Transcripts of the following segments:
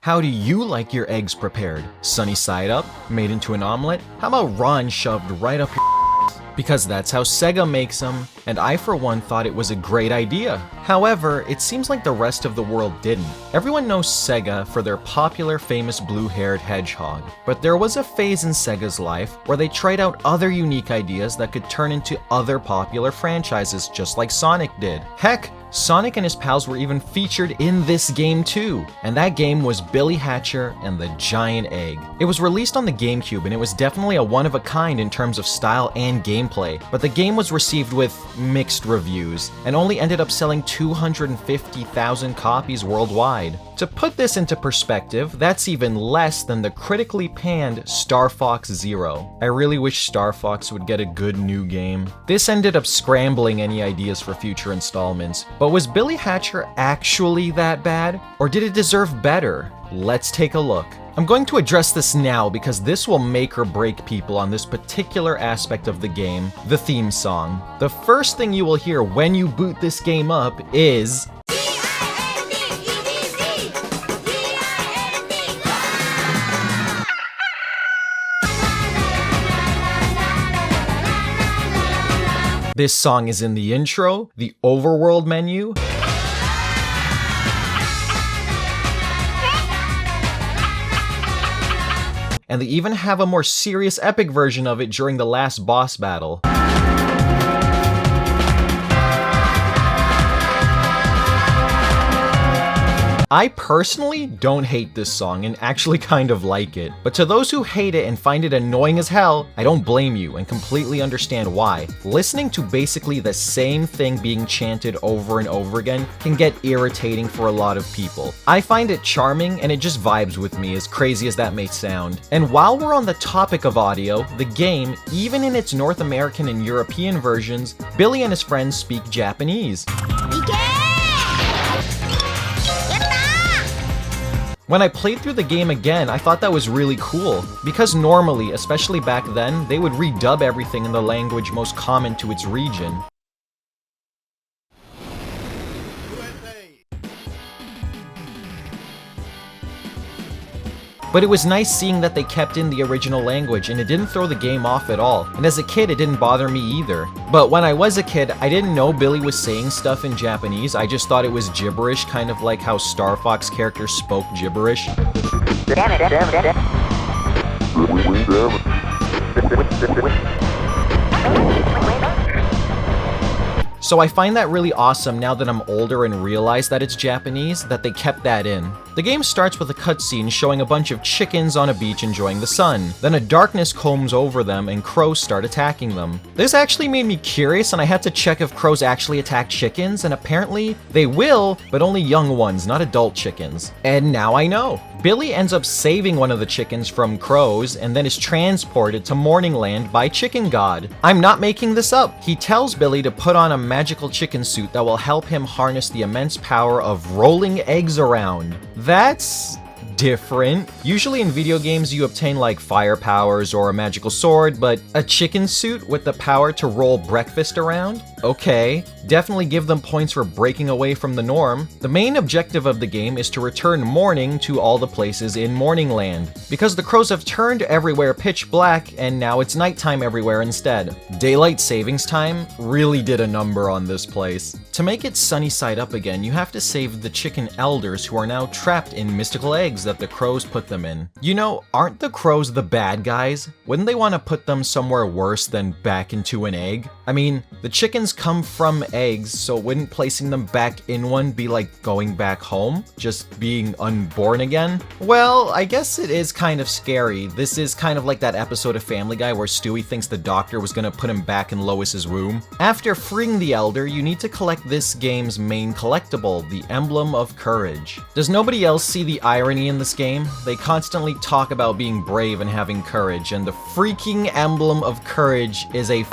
How do you like your eggs prepared? Sunny side up? Made into an omelet? How about raw and shoved right up your because that's how Sega makes them, and I for one thought it was a great idea. However, it seems like the rest of the world didn't. Everyone knows Sega for their popular famous blue-haired hedgehog, but there was a phase in Sega's life where they tried out other unique ideas that could turn into other popular franchises just like Sonic did. Heck, Sonic and his pals were even featured in this game too, and that game was Billy Hatcher and the Giant Egg. It was released on the GameCube and it was definitely a one-of-a-kind in terms of style and gameplay, but the game was received with mixed reviews and only ended up selling 250,000 copies worldwide. To put this into perspective, that's even less than the critically panned Star Fox Zero. I really wish Star Fox would get a good new game. This ended up scrambling any ideas for future installments, but was Billy Hatcher actually that bad? Or did it deserve better? Let's take a look. I'm going to address this now because this will make or break people on this particular aspect of the game, the theme song. The first thing you will hear when you boot this game up is this song is in the intro, the overworld menu, and they even have a more serious epic version of it during the last boss battle. I personally don't hate this song and actually kind of like it, but to those who hate it and find it annoying as hell, I don't blame you and completely understand why. Listening to basically the same thing being chanted over and over again can get irritating for a lot of people. I find it charming and it just vibes with me, as crazy as that may sound. And while we're on the topic of audio, the game, even in its North American and European versions, Billy and his friends speak Japanese. When I played through the game again, I thought that was really cool, because normally, especially back then, they would redub everything in the language most common to its region. But it was nice seeing that they kept in the original language and it didn't throw the game off at all. And as a kid, it didn't bother me either. But when I was a kid, I didn't know Billy was saying stuff in Japanese. I just thought it was gibberish, kind of like how Star Fox characters spoke gibberish. So I find that really awesome now that I'm older and realize that it's Japanese, that they kept that in. The game starts with a cutscene showing a bunch of chickens on a beach enjoying the sun. Then a darkness combs over them and crows start attacking them. This actually made me curious and I had to check if crows actually attack chickens, and apparently they will, but only young ones, not adult chickens. And now I know. Billy ends up saving one of the chickens from crows and then is transported to Morning Land by Chicken God. I'm not making this up. He tells Billy to put on a magical chicken suit that will help him harness the immense power of rolling eggs around. That's different. Usually in video games you obtain like fire powers or a magical sword, but a chicken suit with the power to roll breakfast around? Okay, definitely give them points for breaking away from the norm. The main objective of the game is to return morning to all the places in Morning Land, because the crows have turned everywhere pitch black and now it's nighttime everywhere instead. Daylight savings time really did a number on this place. To make it sunny side up again, you have to save the chicken elders who are now trapped in mystical eggs that the crows put them in. You know, aren't the crows the bad guys? Wouldn't they want to put them somewhere worse than back into an egg? I mean, the chickens come from eggs, so wouldn't placing them back in one be like going back home? Just being unborn again? Well, I guess it is kind of scary. This is kind of like that episode of Family Guy where Stewie thinks the doctor was gonna put him back in Lois's womb. After freeing the elder, you need to collect this game's main collectible, the Emblem of Courage. Does nobody else see the irony in this game? They constantly talk about being brave and having courage, and the freaking Emblem of Courage is a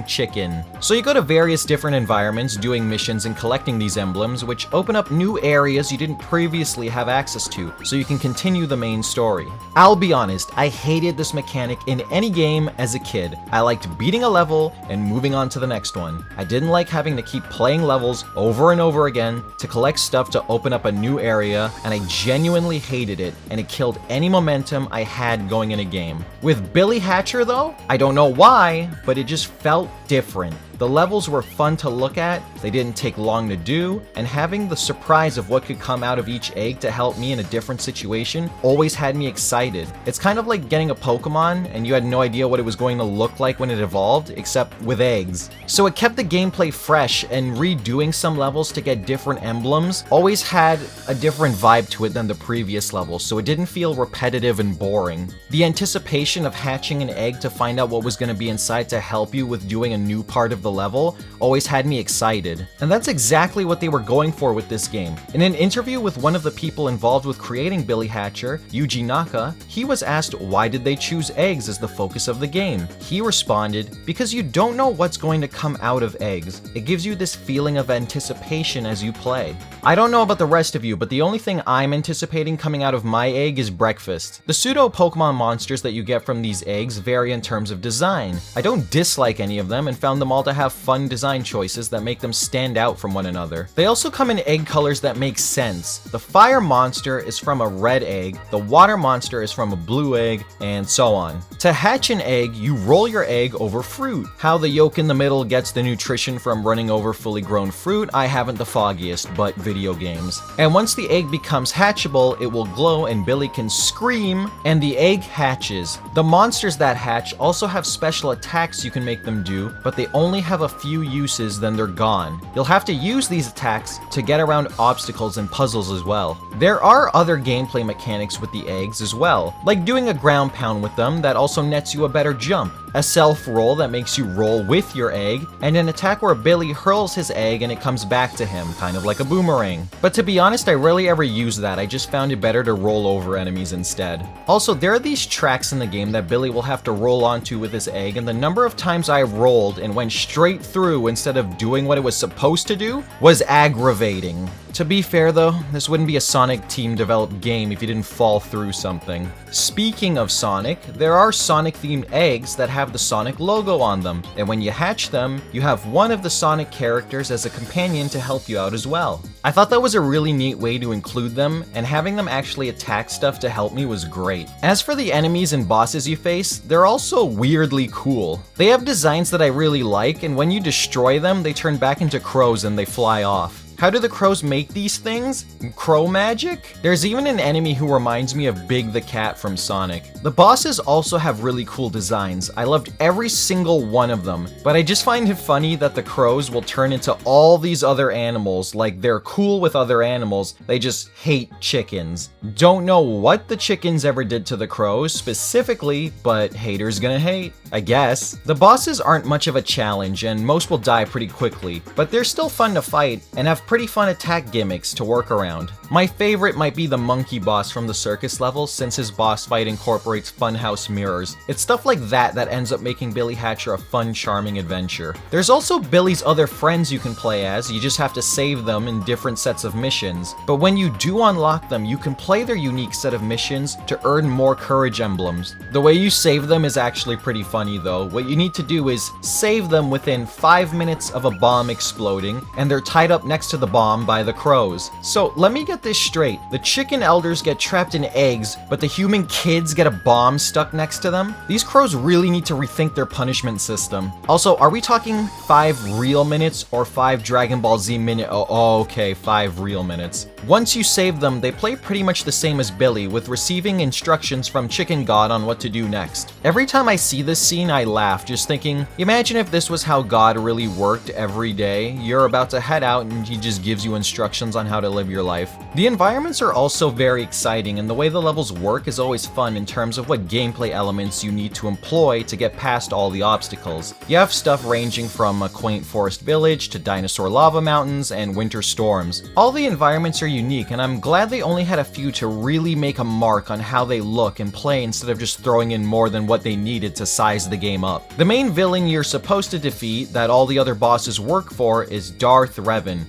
chicken. So you go to various different environments doing missions and collecting these emblems, which open up new areas you didn't previously have access to, so you can continue the main story. I'll be honest, I hated this mechanic in any game as a kid. I liked beating a level and moving on to the next one. I didn't like having to keep playing levels over and over again to collect stuff to open up a new area, and I genuinely hated it, and it killed any momentum I had going in a game. With Billy Hatcher though, I don't know why, but it just felt different. The levels were fun to look at, they didn't take long to do, and having the surprise of what could come out of each egg to help me in a different situation always had me excited. It's kind of like getting a Pokemon and you had no idea what it was going to look like when it evolved, except with eggs. So it kept the gameplay fresh, and redoing some levels to get different emblems always had a different vibe to it than the previous levels, so it didn't feel repetitive and boring. The anticipation of hatching an egg to find out what was going to be inside to help you with doing a new part of the level always had me excited. And that's exactly what they were going for with this game. In an interview with one of the people involved with creating Billy Hatcher, Yuji Naka, he was asked why did they choose eggs as the focus of the game. He responded, "Because you don't know what's going to come out of eggs. It gives you this feeling of anticipation as you play." I don't know about the rest of you, but the only thing I'm anticipating coming out of my egg is breakfast. The pseudo Pokemon monsters that you get from these eggs vary in terms of design. I don't dislike any of them and found them all to have fun design choices that make them stand out from one another. They also come in egg colors that make sense. The fire monster is from a red egg, the water monster is from a blue egg, and so on. To hatch an egg, you roll your egg over fruit. How the yolk in the middle gets the nutrition from running over fully grown fruit, I haven't the foggiest, but video games. And once the egg becomes hatchable, it will glow and Billy can scream, and the egg hatches. The monsters that hatch also have special attacks you can make them do, but they only have a few uses, then they're gone. You'll have to use these attacks to get around obstacles and puzzles as well. There are other gameplay mechanics with the eggs as well, like doing a ground pound with them that also nets you a better jump, a self roll that makes you roll with your egg, and an attack where Billy hurls his egg and it comes back to him, kind of like a boomerang. But to be honest, I rarely ever use that. I just found it better to roll over enemies instead. Also, there are these tracks in the game that Billy will have to roll onto with his egg, and the number of times I rolled and went straight through instead of doing what it was supposed to do was aggravating. To be fair though, this wouldn't be a Sonic team developed game if you didn't fall through something. Speaking of Sonic, there are Sonic themed eggs that have the Sonic logo on them, and when you hatch them, you have one of the Sonic characters as a companion to help you out as well. I thought that was a really neat way to include them, and having them actually attack stuff to help me was great. As for the enemies and bosses you face, they're also weirdly cool. They have designs that I really like, and when you destroy them, they turn back into crows and they fly off. How do the crows make these things? Crow magic? There's even an enemy who reminds me of Big the Cat from Sonic. The bosses also have really cool designs. I loved every single one of them, but I just find it funny that the crows will turn into all these other animals, like they're cool with other animals, they just hate chickens. Don't know what the chickens ever did to the crows specifically, but haters gonna hate, I guess. The bosses aren't much of a challenge, and most will die pretty quickly, but they're still fun to fight and have pretty fun attack gimmicks to work around. My favorite might be the monkey boss from the circus level, since his boss fight incorporates funhouse mirrors. It's stuff like that that ends up making Billy Hatcher a fun, charming adventure. There's also Billy's other friends you can play as, you just have to save them in different sets of missions. But when you do unlock them, you can play their unique set of missions to earn more courage emblems. The way you save them is actually pretty funny though. What you need to do is save them within 5 minutes of a bomb exploding, and they're tied up next to the bomb by the crows. So let me get this straight. The chicken elders get trapped in eggs, but the human kids get a bomb stuck next to them? These crows really need to rethink their punishment system. Also, are we talking 5 real minutes or 5 Dragon Ball Z minute? Oh, okay, 5 real minutes. Once you save them, they play pretty much the same as Billy, with receiving instructions from Chicken God on what to do next. Every time I see this scene, I laugh, just thinking, imagine if this was how God really worked every day. You're about to head out and you just gives you instructions on how to live your life. The environments are also very exciting, and the way the levels work is always fun in terms of what gameplay elements you need to employ to get past all the obstacles. You have stuff ranging from a quaint forest village to dinosaur lava mountains and winter storms. All the environments are unique, and I'm glad they only had a few to really make a mark on how they look and play instead of just throwing in more than what they needed to size the game up. The main villain you're supposed to defeat that all the other bosses work for is Dark Raven.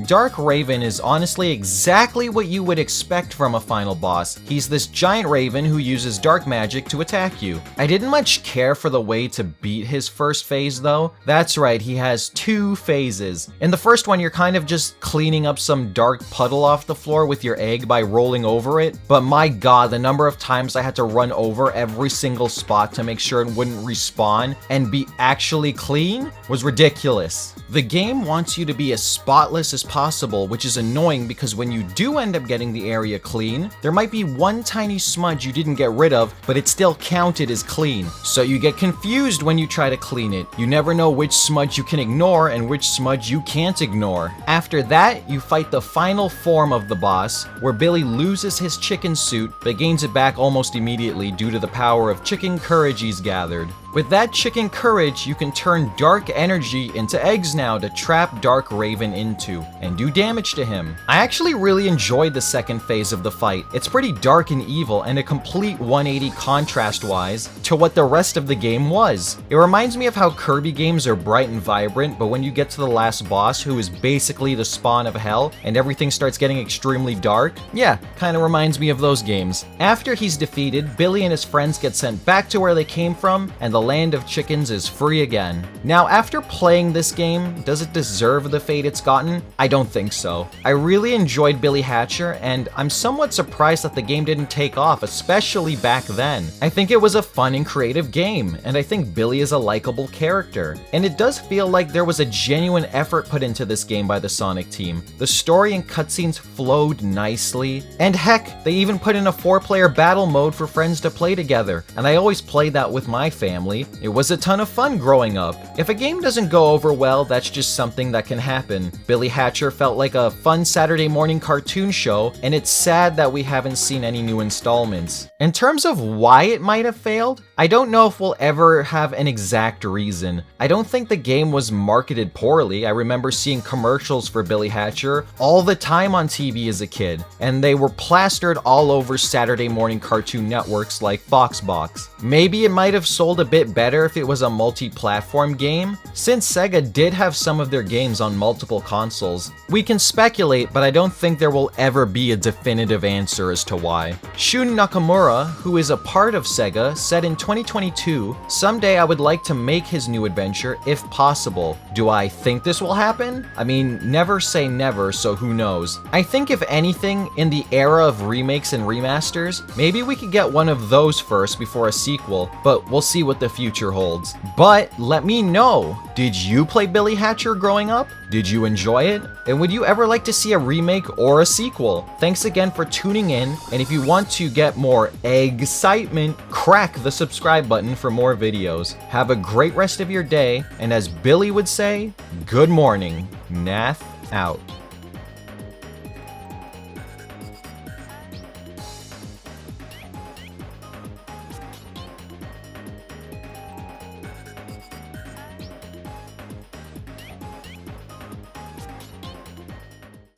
Dark Raven is honestly exactly what you would expect from a final boss. He's this giant raven who uses dark magic to attack you. I didn't much care for the way to beat his first phase though. That's right, he has 2 phases. In the first one, you're kind of just cleaning up some dark puddle off the floor with your egg by rolling over it, but my god, the number of times I had to run over every single spot to make sure it wouldn't respawn and be actually clean was ridiculous. The game wants you to be as spotless as possible, which is annoying because when you do end up getting the area clean, there might be one tiny smudge you didn't get rid of, but it's still counted as clean. So you get confused when you try to clean it. You never know which smudge you can ignore and which smudge you can't ignore. After that, you fight the final form of the boss, where Billy loses his chicken suit, but gains it back almost immediately due to the power of chicken courage he's gathered. With that chicken courage, you can turn dark energy into eggs now to trap Dark Raven into, and do damage to him. I actually really enjoyed the second phase of the fight. It's pretty dark and evil, and a complete 180 contrast-wise to what the rest of the game was. It reminds me of how Kirby games are bright and vibrant, but when you get to the last boss, who is basically the spawn of hell, and everything starts getting extremely dark, yeah, kinda reminds me of those games. After he's defeated, Billy and his friends get sent back to where they came from, and the land of chickens is free again. Now, after playing this game, does it deserve the fate it's gotten? I don't think so. I really enjoyed Billy Hatcher, and I'm somewhat surprised that the game didn't take off, especially back then. I think it was a fun and creative game, and I think Billy is a likable character. And it does feel like there was a genuine effort put into this game by the Sonic team. The story and cutscenes flowed nicely, and heck, they even put in a 4-player battle mode for friends to play together, and I always played that with my family. It was a ton of fun growing up. If a game doesn't go over well, that's just something that can happen. Billy Hatcher felt like a fun Saturday morning cartoon show, and it's sad that we haven't seen any new installments. In terms of why it might have failed, I don't know if we'll ever have an exact reason. I don't think the game was marketed poorly. I remember seeing commercials for Billy Hatcher all the time on TV as a kid, and they were plastered all over Saturday morning cartoon networks like Foxbox. Maybe it might have sold a bit better if it was a multi-platform game, since Sega did have some of their games on multiple consoles. We can speculate, but I don't think there will ever be a definitive answer as to why. Shun Nakamura, who is a part of Sega, said in 2022, "Someday I would like to make his new adventure if possible." Do I think this will happen? I mean, never say never, so who knows. I think if anything, in the era of remakes and remasters, maybe we could get one of those first before a sequel, but we'll see what the future holds. But let me know, did you play Billy Hatcher growing up? Did you enjoy it? And would you ever like to see a remake or a sequel? Thanks again for tuning in, and if you want to get more excitement, crack the subscribe button for more videos. Have a great rest of your day, and as Billy would say, good morning. Nath out.